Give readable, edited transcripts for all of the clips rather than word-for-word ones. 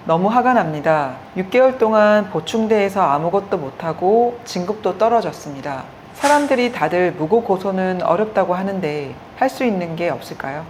너무 화가 납니다. 6개월 동안 보충대에서 아무것도 못하고 진급도 떨어졌습니다. 사람들이 다들 무고 고소는 어렵다고 하는데 할 수 있는 게 없을까요?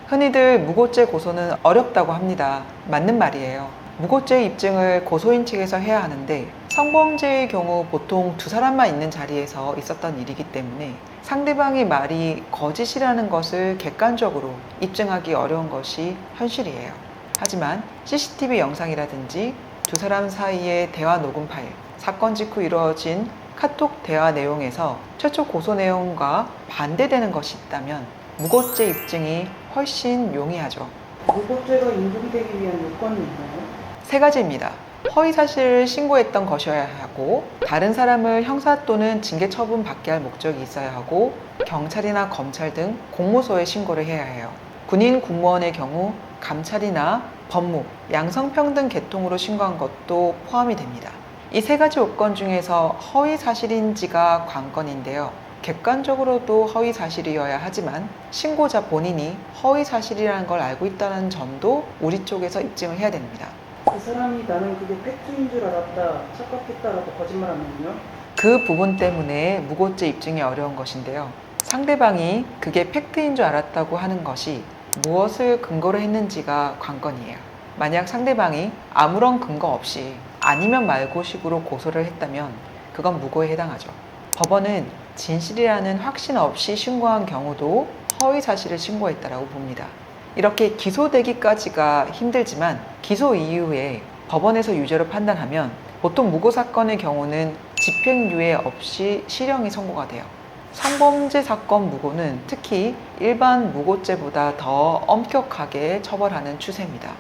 흔히들 무고죄 고소는 어렵다고 합니다. 맞는 말이에요. 무고죄 입증을 고소인 측에서 해야 하는데 성범죄의 경우 보통 두 사람만 있는 자리에서 있었던 일이기 때문에 상대방의 말이 거짓이라는 것을 객관적으로 입증하기 어려운 것이 현실이에요. 하지만 CCTV 영상이라든지 두 사람 사이의 대화 녹음 파일, 사건 직후 이루어진 카톡 대화 내용에서 최초 고소 내용과 반대되는 것이 있다면 무고죄 입증이 훨씬 용이하죠. 무고죄가 인정되기 위한 요건이 있나요? 세 가지입니다. 허위사실을 신고했던 것이어야 하고, 다른 사람을 형사 또는 징계 처분 받게 할 목적이 있어야 하고, 경찰이나 검찰 등 공무소에 신고를 해야 해요. 군인, 군무원의 경우 감찰이나 법무, 양성평등 계통으로 신고한 것도 포함이 됩니다. 이 세 가지 요건 중에서 허위사실인지가 관건인데요. 객관적으로도 허위사실이어야 하지만 신고자 본인이 허위사실이라는 걸 알고 있다는 점도 우리 쪽에서 입증을 해야 됩니다. 그 사람이 나는 그게 팩트인 줄 알았다, 착각했다라고 거짓말하면요? 그 부분 때문에 무고죄 입증이 어려운 것인데요. 상대방이 그게 팩트인 줄 알았다고 하는 것이 무엇을 근거로 했는지가 관건이에요. 만약 상대방이 아무런 근거 없이 아니면 말고 식으로 고소를 했다면 그건 무고에 해당하죠. 법원은 진실이라는 확신 없이 신고한 경우도 허위사실을 신고했다고 봅니다. 이렇게 기소되기까지가 힘들지만 기소 이후에 법원에서 유죄로 판단하면 보통 무고 사건의 경우는 집행유예 없이 실형이 선고가 돼요. 성범죄 사건 무고는 특히 일반 무고죄보다 더 엄격하게 처벌하는 추세입니다.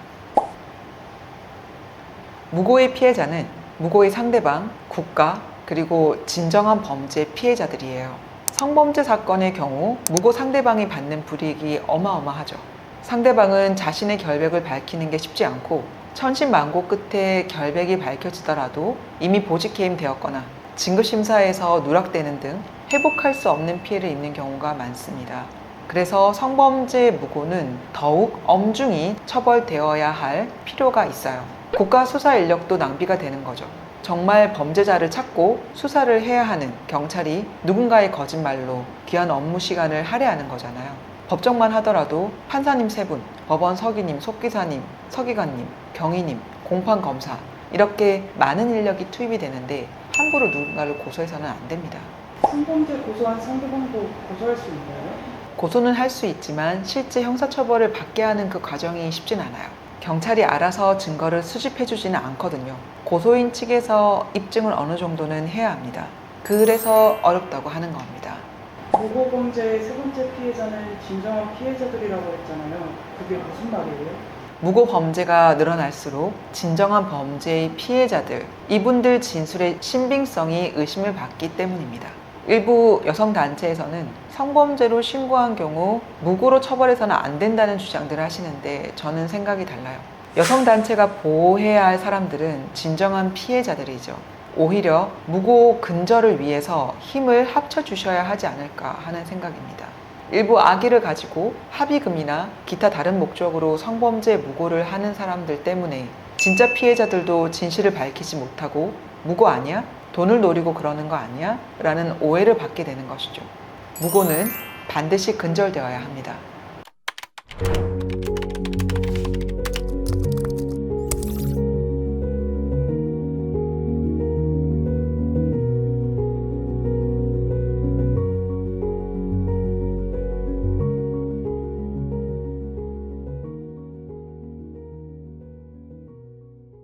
무고의 피해자는 무고의 상대방, 국가, 그리고 진정한 범죄 피해자들이에요. 성범죄 사건의 경우 무고 상대방이 받는 불이익이 어마어마하죠. 상대방은 자신의 결백을 밝히는 게 쉽지 않고 천신만고 끝에 결백이 밝혀지더라도 이미 보직해임 되었거나 진급심사에서 누락되는 등 회복할 수 없는 피해를 입는 경우가 많습니다. 그래서 성범죄 무고는 더욱 엄중히 처벌되어야 할 필요가 있어요. 국가 수사 인력도 낭비가 되는 거죠. 정말 범죄자를 찾고 수사를 해야 하는 경찰이 누군가의 거짓말로 귀한 업무 시간을 할애하는 거잖아요. 법정만 하더라도 판사님 3분, 법원 서기님, 속기사님, 서기관님, 경위님, 공판검사 이렇게 많은 인력이 투입이 되는데 함부로 누군가를 고소해서는 안 됩니다. 성범죄 고소한 상대방도 고소할 수 있나요? 고소는 할 수 있지만 실제 형사처벌을 받게 하는 그 과정이 쉽진 않아요. 경찰이 알아서 증거를 수집해주지는 않거든요. 고소인 측에서 입증을 어느 정도는 해야 합니다. 그래서 어렵다고 하는 겁니다. 무고범죄의 세 번째 피해자는 진정한 피해자들이라고 했잖아요. 그게 무슨 말이에요? 무고 범죄가 늘어날수록 진정한 범죄의 피해자들, 이분들 진술의 신빙성이 의심을 받기 때문입니다. 일부 여성단체에서는 성범죄로 신고한 경우 무고로 처벌해서는 안 된다는 주장들을 하시는데 저는 생각이 달라요. 여성단체가 보호해야 할 사람들은 진정한 피해자들이죠. 오히려 무고 근절을 위해서 힘을 합쳐주셔야 하지 않을까 하는 생각입니다. 일부 악의를 가지고 합의금이나 기타 다른 목적으로 성범죄 무고를 하는 사람들 때문에 진짜 피해자들도 진실을 밝히지 못하고 무고 아니야? 돈을 노리고 그러는 거 아니야? 라는 오해를 받게 되는 것이죠. 무고는 반드시 근절되어야 합니다.